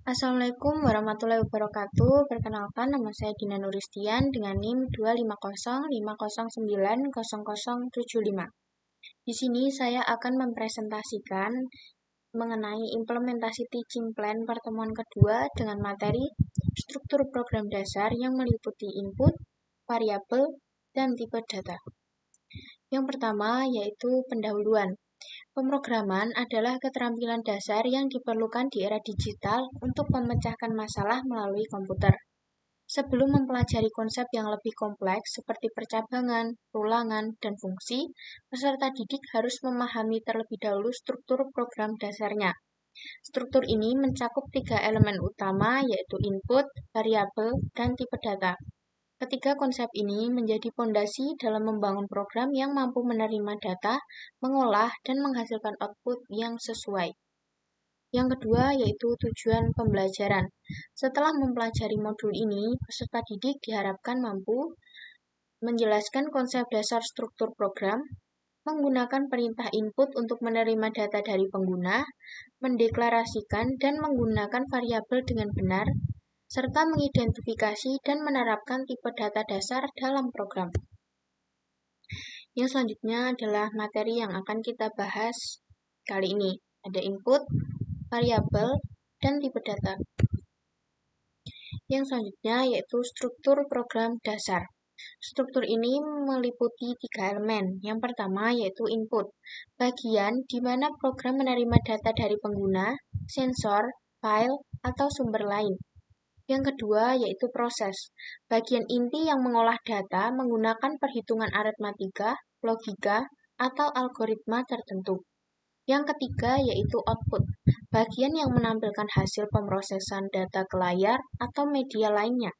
Assalamualaikum warahmatullahi wabarakatuh. Perkenalkan, nama saya Dina Nuristian dengan NIM 25050090075. Di sini saya akan mempresentasikan mengenai implementasi teaching plan pertemuan kedua dengan materi struktur program dasar yang meliputi input, variabel, dan tipe data. Yang pertama yaitu pendahuluan. Pemrograman adalah keterampilan dasar yang diperlukan di era digital untuk memecahkan masalah melalui komputer. Sebelum mempelajari konsep yang lebih kompleks seperti percabangan, ulangan, dan fungsi, peserta didik harus memahami terlebih dahulu struktur program dasarnya. Struktur ini mencakup 3 elemen utama, yaitu input, variabel, dan tipe data. Ketiga konsep ini menjadi fondasi dalam membangun program yang mampu menerima data, mengolah, dan menghasilkan output yang sesuai. Yang kedua yaitu tujuan pembelajaran. Setelah mempelajari modul ini, peserta didik diharapkan mampu menjelaskan konsep dasar struktur program, menggunakan perintah input untuk menerima data dari pengguna, mendeklarasikan dan menggunakan variabel dengan benar, serta mengidentifikasi dan menerapkan tipe data dasar dalam program. Yang selanjutnya adalah materi yang akan kita bahas kali ini. Ada input, variabel, dan tipe data. Yang selanjutnya yaitu struktur program dasar. Struktur ini meliputi 3 elemen. Yang pertama yaitu input, bagian di mana program menerima data dari pengguna, sensor, file, atau sumber lain. Yang kedua yaitu proses, bagian inti yang mengolah data menggunakan perhitungan aritmatika, logika, atau algoritma tertentu. Yang ketiga yaitu output, bagian yang menampilkan hasil pemrosesan data ke layar atau media lainnya.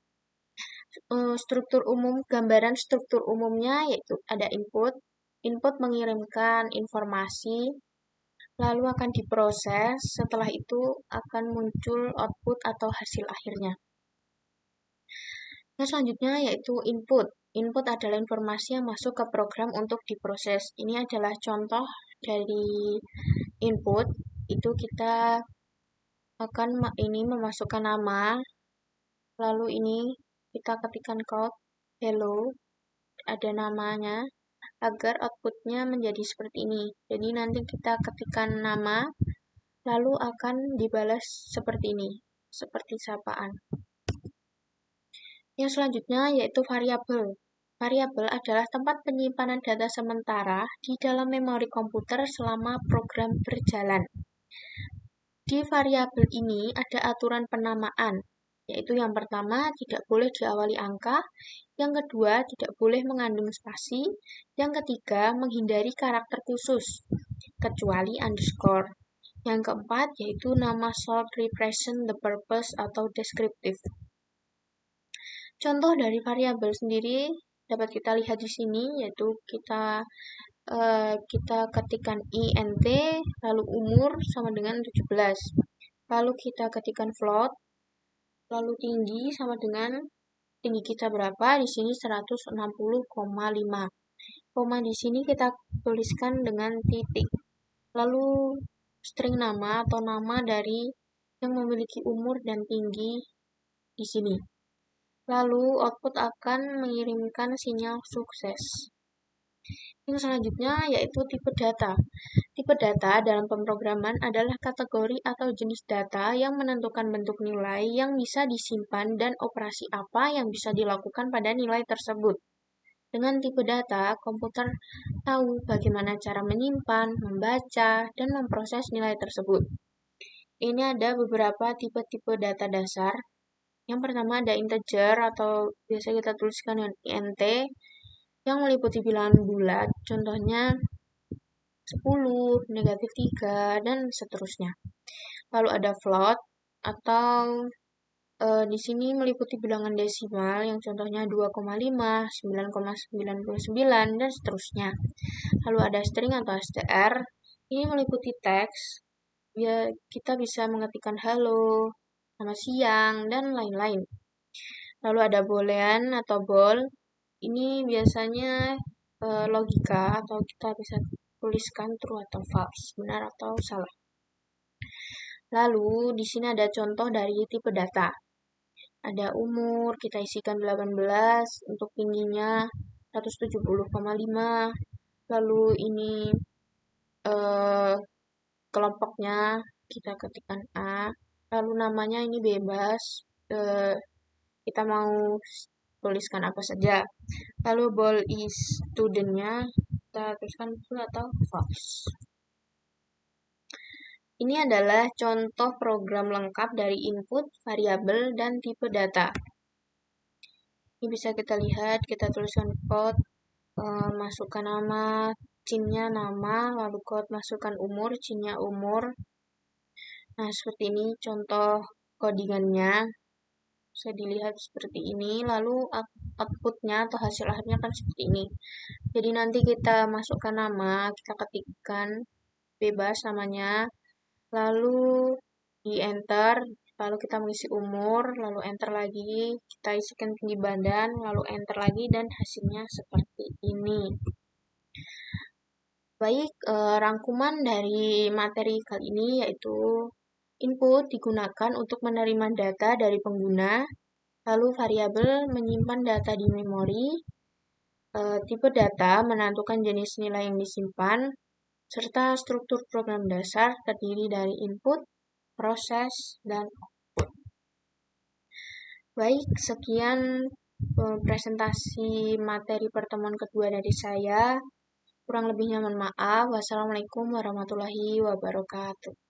Gambaran struktur umumnya yaitu ada input. Input mengirimkan informasi, lalu akan diproses, setelah itu akan muncul output atau hasil akhirnya. Yang selanjutnya yaitu input. Input adalah informasi yang masuk ke program untuk diproses. Ini adalah contoh dari input. Itu kita akan memasukkan nama, lalu ini kita ketikkan code hello, ada namanya, agar outputnya menjadi seperti ini. Jadi nanti kita ketikkan nama, lalu akan dibalas seperti ini, seperti sapaan. Yang selanjutnya yaitu variabel. Variabel adalah tempat penyimpanan data sementara di dalam memori komputer selama program berjalan. Di variabel ini ada aturan penamaan, yaitu yang pertama tidak boleh diawali angka, yang kedua tidak boleh mengandung spasi, yang ketiga menghindari karakter khusus, kecuali underscore. Yang keempat yaitu nama should represent the purpose atau deskriptif. Contoh dari variabel sendiri dapat kita lihat di sini, yaitu kita ketikkan int, lalu umur sama dengan 17. Lalu kita ketikkan float, lalu tinggi sama dengan tinggi kita berapa? Di sini 160,5. Koma di sini kita tuliskan dengan titik. Lalu string nama atau nama dari yang memiliki umur dan tinggi di sini. Lalu output akan mengirimkan sinyal sukses. Yang selanjutnya yaitu tipe data. Tipe data dalam pemrograman adalah kategori atau jenis data yang menentukan bentuk nilai yang bisa disimpan dan operasi apa yang bisa dilakukan pada nilai tersebut. Dengan tipe data, komputer tahu bagaimana cara menyimpan, membaca, dan memproses nilai tersebut. Ini ada beberapa tipe-tipe data dasar. Yang pertama ada integer atau biasa kita tuliskan dengan int yang meliputi bilangan bulat, contohnya 10, negatif 3, dan seterusnya. Lalu ada float atau di sini meliputi bilangan desimal yang contohnya 2,5, 9,99, dan seterusnya. Lalu ada string atau str, ini meliputi teks, ya kita bisa mengetikkan halo, selamat siang, dan lain-lain. Lalu ada boolean atau bool, ini biasanya logika atau kita bisa tuliskan true atau false, benar atau salah. Lalu di sini ada contoh dari tipe data. Ada umur, kita isikan 18, untuk tingginya 170,5. Lalu ini eh, kelompoknya kita ketikkan A. Lalu namanya ini bebas. Eh, kita mau tuliskan apa saja. Lalu ball is student-nya kita tuliskan true atau false. Ini adalah contoh program lengkap dari input, variabel, dan tipe data. Ini bisa kita lihat, kita tuliskan code, masukkan nama, cinnya nama, lalu code masukkan umur, cinnya umur. Nah, seperti ini contoh codingannya. Bisa dilihat seperti ini, lalu outputnya atau hasil akhirnya kan seperti ini. Jadi nanti kita masukkan nama, kita ketikkan bebas namanya, lalu di enter, lalu kita mengisi umur, lalu enter lagi, kita isikan tinggi badan, lalu enter lagi, dan hasilnya seperti ini. Baik, rangkuman dari materi kali ini yaitu input digunakan untuk menerima data dari pengguna, lalu variabel menyimpan data di memori, tipe data menentukan jenis nilai yang disimpan, serta struktur program dasar terdiri dari input, proses, dan output. Baik, sekian presentasi materi pertemuan kedua dari saya. Kurang lebihnya mohon maaf. Wassalamualaikum warahmatullahi wabarakatuh.